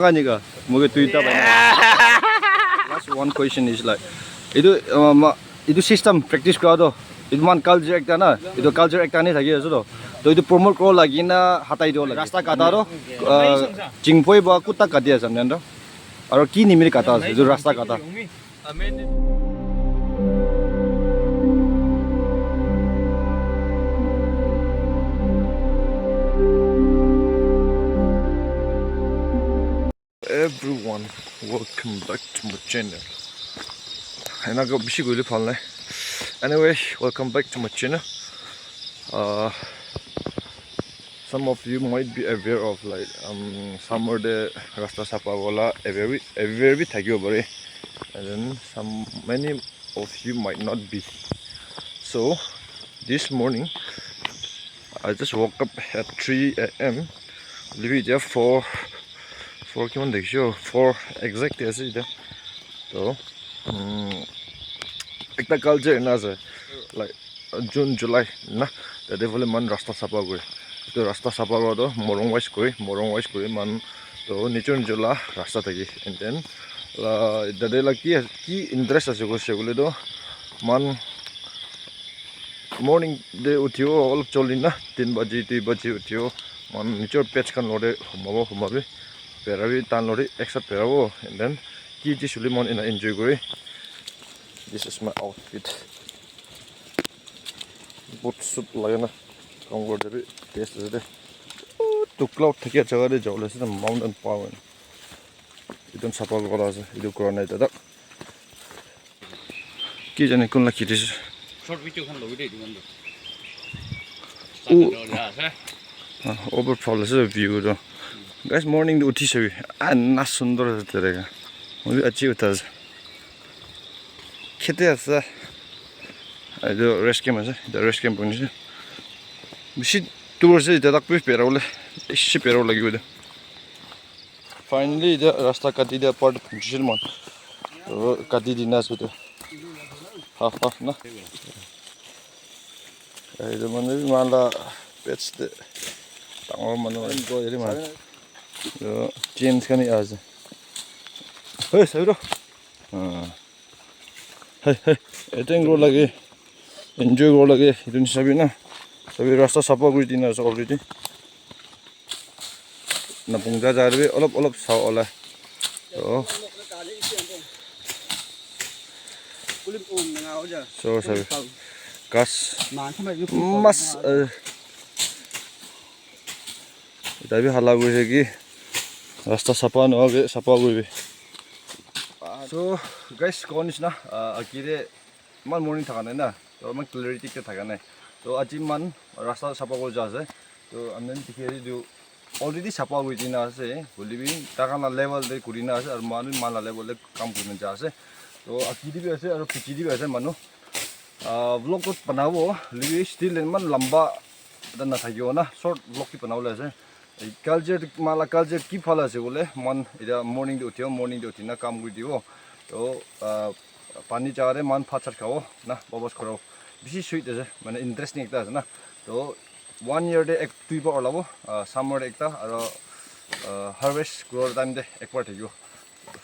Kanika, mungkin Twitter banyak. Last one question is like, itu sistem practice crowd itu man culture ekta na, itu culture ekta ni thaki aso to itu promote kro lagi na hatai do lagi. Rasta kata jingpoi ba kutta katia samne ndo. Aro ki nimiri kata itu rasta kata. Everyone, welcome back to my channel. And I got busy with it. Anyway, welcome back to my channel. Some of you might be aware of like summer the Rasta Sapagola every tagi over, and then many of you might not be. So this morning I just woke up at 3 a.m. Leave it for kiman dekhio for exact ase ida to ekta culture na ase like June July na the development rasta sapa kore to rasta sapa kore to morong wise kore man to nichon jula rasta thaki and then dade la ki interest ase ko segule to man morning de uthio all cholina 3 baje 2 baje uthio man nichor patch kan lode humabe peravi tan lori extra peravo and then kiji sulimon in enjoy gore. This is my outfit. Boot suit lagana kongor debi test de to cloud thaki jaga de jawle se mountain power idon sapa gora ase idu corona ita dak ki jane kun la kidis short video khan logi de diman do over fall is a view do. Guys, morning the uthi sabi na sundar terega mujhe achhi hota hai khete asa ido rest camp ase the rest camp bunji bishi tour se dadak pe perawle ishi peraw lagi uda finally the rasta kati the part jilmon kati dinas uda half na ido mane mala pets de tangor mano go iri man James kan aja. Hey, sayuro. Hey, eating roll lagi, enjoy roll lagi. Itu ni sabi na, sabi rasta sapa guri dina sa already. Na pungja jarbe, olop saw olah. So sabi, kas mas. Tapi halau guri lagi. Rasta sapa no age sapa guri. So guys, konis na akire man morning thakane na to man clarity ke thakane to aji man rasta sapa go jase to amnen tikheri do already sapa guri dina ase bolibi takana level de kurina ase ar manu mala level le kam kurina jase to akidi bi ase ar pichidi bi ase manu vlog ko banabo libi still man lamba dana thagyo na short vlog ki banawle ase culture mala culture ki phala ase bole man ida morning de uthina kam guri dibo to pani jare man phachar khao na babas khoro bishi sweet ase mane interesting ekta ase na to 1 year de ek tuiba olabo summer ekta aro harvest grow time de ekbar thagyo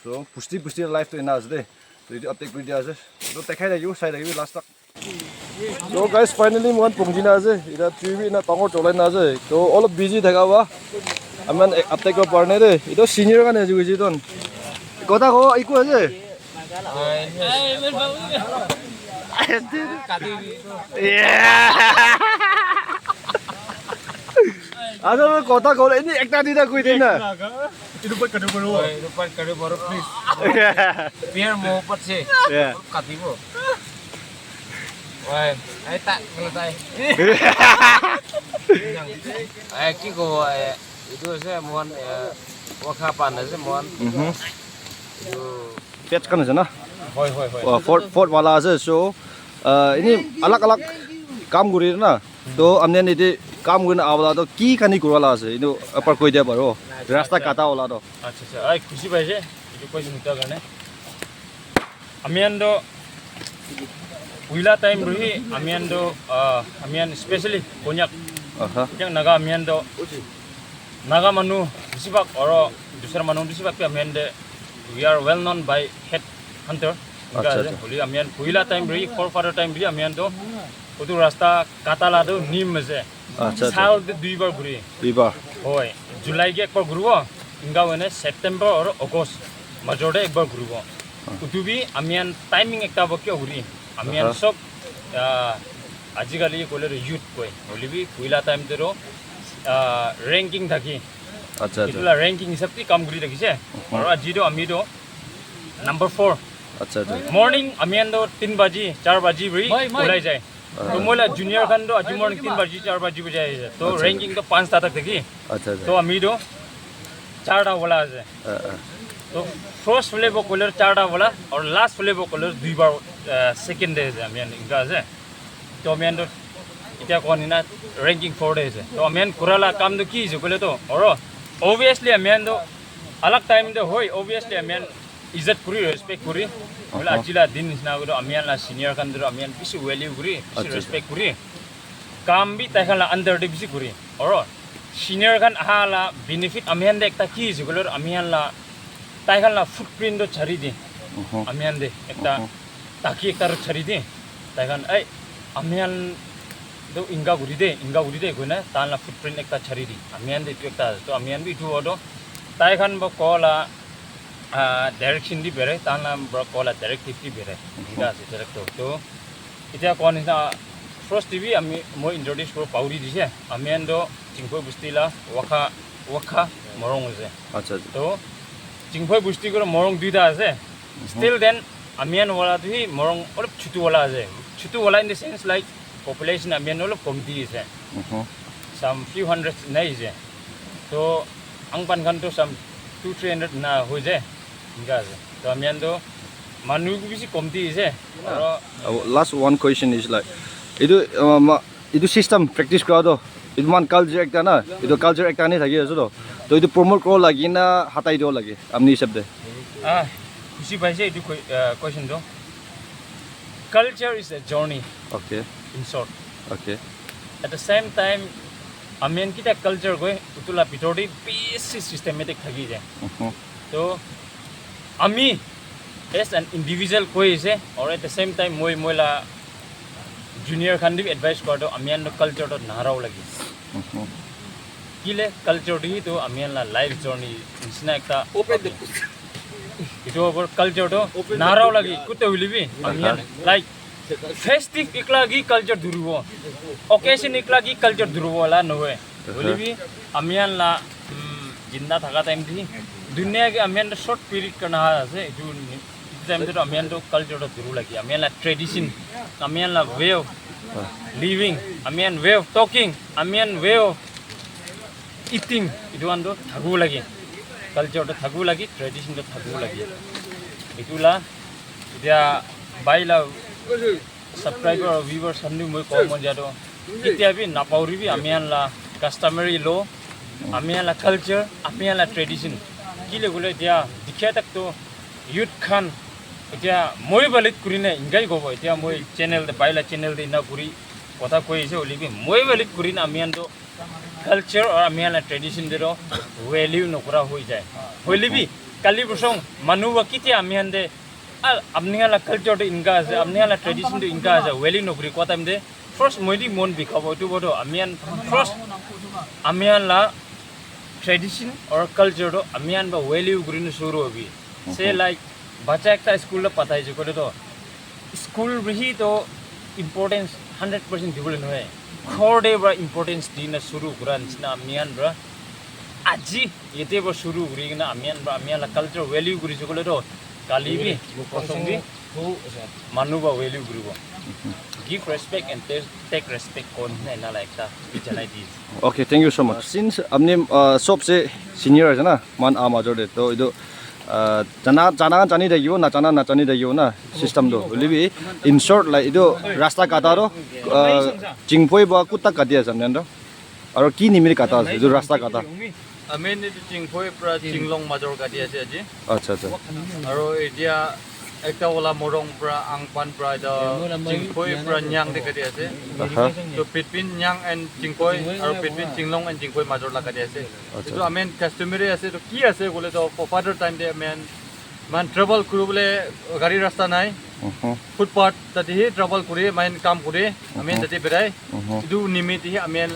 so pusti life to ina ase de to itu update guri dia ase to tekhai lagyo sai lagyo last tak. So guys, finally muan pungjina ase ida tv na tangor cholai na ase to all busy thakawa aman update ko parne de ito senior kan ase guji ton kota ko iku ase ada kota ko ini ekta dida kui dina itu pat kadu baru please biar mau pat sih katibo. Wah, ay tak selesai. Kiko itu saya mohon wakapan saya mohon. Itu patch kan sana. Hoi. Fort wala ase so ini alak काम गरी ना तो हमने नहीं काम करना आवला तो की खानी करवाला ase itu apa koi dia baro rasta kata wala to अच्छा आई खुशी भाई से itu कोई मुद्दा करने amiando wila time ruhi amian especially konyak yang naga amiando naga manu Disibak or dusra manung disibak amian de we are well known by head hunter. Acha. Boli amian puila time bri forefather time bri amian do utu rasta katala do nim je. Acha. Sal de duibar guri. Biba. Hoy July ge ekbar gurubo inga wene September or August majorde ekbar gurubo. Utu bi amian timing ekta bokyo guri. Amian sob আজিকালি কলে youth কয় বলিবি পুইলা time দেৰো ranking থাকি আচ্ছা আচ্ছা ইতলা ranking হিসাবটি কাম কৰি ৰাখিছে আৰু আজিটো আমিটো number 4 আচ্ছা আচ্ছা morning আমি আন্দো 3 বাজি 4 বাজি বৰি ওলাই যায় তো মইলা জুনিয়ৰ খানটো আজি morning 3 বাজি 4 বাজি বজাই আছে তো ranking তো 5 টা থাকি আচ্ছা আচ্ছা তো আমিটো 4 টা ওলা আছে তো first flavor color 4 টা ওলা আৰু last flavor color 2 বাৰ second day আছে আমি ইনকা আছে তো আমি আন্দো এতিয়া কোনি না ranking 4 days তো আমি কুৰালা কাম তো কি হৈছে কলে তো আৰু obviously আমি আন্দো আলাক টাইম দে হয় obviously আমি ইজ্জত কৰি ৰেসপেক্ট কৰি বলে আজিলা দিন নিচিনা গলো আমি আলা সিনিয়ৰ খান দৰ আমি কিছু ভ্যালু কৰি কিছু ৰেসপেক্ট কৰি কাম বি তাইখালা আন্ডাৰ দে বেছি কৰি আৰু সিনিয়ৰ খান আলা বেনিফিট আমি আন্দে একটা কি হৈছে কলে আমি আলা তাইখালা ফুটপ্ৰিন্ট ছাৰি দি আমি আন্দে একটা তাকি একটা ছাৰি দি তাইখান এই আমি আন do inga guri de guna tan la footprint ekta chari di amian de ekta to amian bi tu odo tai khan bo kola direction di bere tan la bro kola directive di bere inga se director to itia kon na first tv ami mo introduce pro pauri dise amian do jingphoi bustila wakha morong ase আচ্ছা to jingphoi busti ko morong duita ase still then amian wala tu morong olop chutu wala in the sense like population amian olop komti is some few hundreds nai je to angpan kan to some 200-300 na ho je inga je to amian do manu ku bisi komti is last one question is like itu system practice kora do itu man culture ekta na itu culture ekta ni thaki aso to itu promote kro lagi na hatai do lagi amni hisab de khushi paise itu question do culture is a journey okay in short okay at the same time amian kita culture goi utula pitori basic systematic thagi je so ami as an individual koi ise or at the same time moila junior khandi advice kordo amian no culture to narau lagi kile culture di to amian la life journey isna ekta itu over culture to narau lagi kutte ulibi amian like festive iklagi culture durubo occasion iklagi culture durubo la noe ulibi amian la jinda thaka time di dunia ke amian short period kana ase itu time to amian to culture to duru lagi amian la tradition amian la way of living amian way of talking amian way of eating itu ando thagu lagi culture to thagu lagi tradition to thagu lagi itula dia baila subscriber or viewers hannu moi ko mon jado itia bi na pauri bi amian la customary law amian la culture amian la tradition kile gole dia dikhe tak to youth khan itia moi balit kurine ingai gobo itia moi channel de baila channel de na puri kotha koi ise olibi moi balit kurina amian do culture or amian la tradition de ro value no kura hoi jay holibi kali busong manu wa kiti amian de amniya la culture to inga ase amniya la tradition to inga ase value no kuri kota mde first moidi mon bi khabo tu bodo amian first amian la tradition or culture to amian ba value kuri no shuru hobi say like bacha ekta school la patai je kore to school rehi to importance 100% dibole no hai khorde bra importance dina shuru kuran na amian bra aji yete ba shuru kuri na amian la culture value kuri je kore to kalibi kosongdi manu ba value kuri give respect and take respect kon na like that janai dis okay thank you so much since amne sob se senior hai na man ama jode to ido jana jani de yo na jani de yo na system do libi in short like ido rasta kata ro jingpoi ba kutta kadia samne do aro ki nimir kata ido rasta kata amen itu jingpoi pra jinglong major kadia ase aji acha acha aro edia ekta wala morong pra angpan pra da jingkoi pra nyang de kadi ase to between nyang and jingkoi aro between jinglong and jingkoi major la kadi ase to amen customary ase to ki ase gole to for father time de amen man travel kurubole gari rasta nai footpath tati hi travel kuri main kam kuri amen tati berai idu nimiti hi amen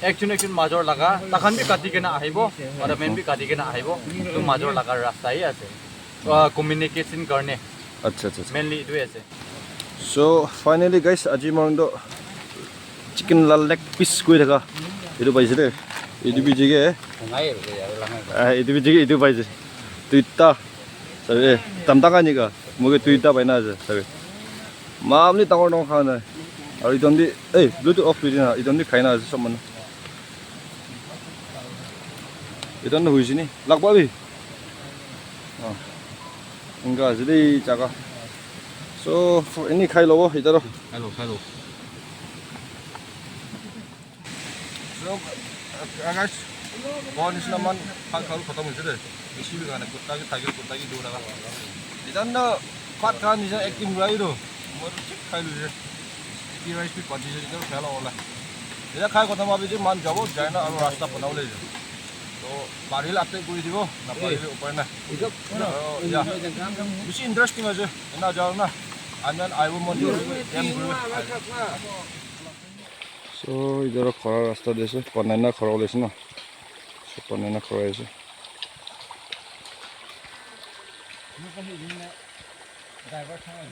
একজন মাজৰ লাগা তাখান B কাটি কেনা আহিব আৰু man B কাটি কেনা আহিব তো মাজৰ লাগা ৰাস্তাই আছে কমিউনিকেশ্যন কাৰণে আচ্ছা আচ্ছা মেইনলি ইটোৱে আছে সো ফাইনালি গাইস আজি মৰndo চিকেন লাল লেগ পিস কৰি থাকা এইটো পাইছে দে এইটো বিজিগে এইটো বিজিগে এইটো পাইছে দুইটা সবে তামতাকানিকা মুগে দুইটা পাইনা আছে সবে মামলি ডাঙৰ ডাঙৰ খানা আৰু ইদন্দি এই ব্লুটুথ অফ কৰি না ইদন্দি খাইনা আছে সব মানুহ 이단도 보이시니? 락바비. 인가 저리 자가. So for any kind of 이다로. hello So guys, bonus naman pagkalu kota mo jere. Isibi gana kutagi tagir kutagi duraga. Idanno pat kan isa acting rai do. Mor chik khailu je. Ki rice pi pati je idaro khela ola. Ida khai kotha mabi je man jabo jaina aru rasta banaule je. তো বাড়িলে update করে দিব না বাড়িলে উপায় না বেশি interesting আছে না যাও না আমি আইব মন্দির সো ইধর খরা রাস্তা দিয়েছে কন্যানা খরা ওলাইছে না কন্যানা খরা আছে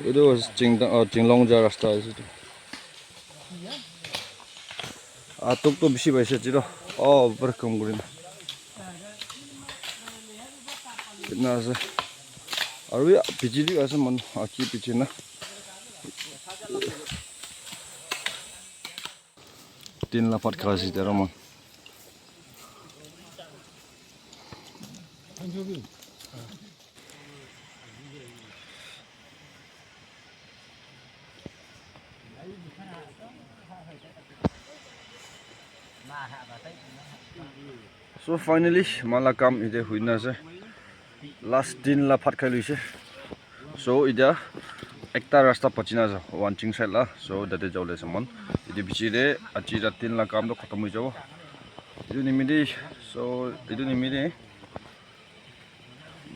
এইটো চিংলং যোৱা ৰাস্তা আছে আটকটো বেছি পাইছে যিটো বৰ কম কৰি না कितना আছে আৰু পিচিলি আছে মন আকি পিছে না তিন লাফাত খাইছি তাৰ মন So finally mala kam ide huina ase last din la phat khai luise so ida ekta rasta pachina ja wanching side la so date jawle samon idi bichire achi ra tin la kam do khatam hoi jabo idu nimidi so idu nimidi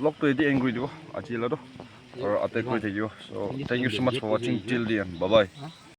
lock to idi angry dibo achi la do or attack koi thakibo so thank you so much for watching till the end bye bye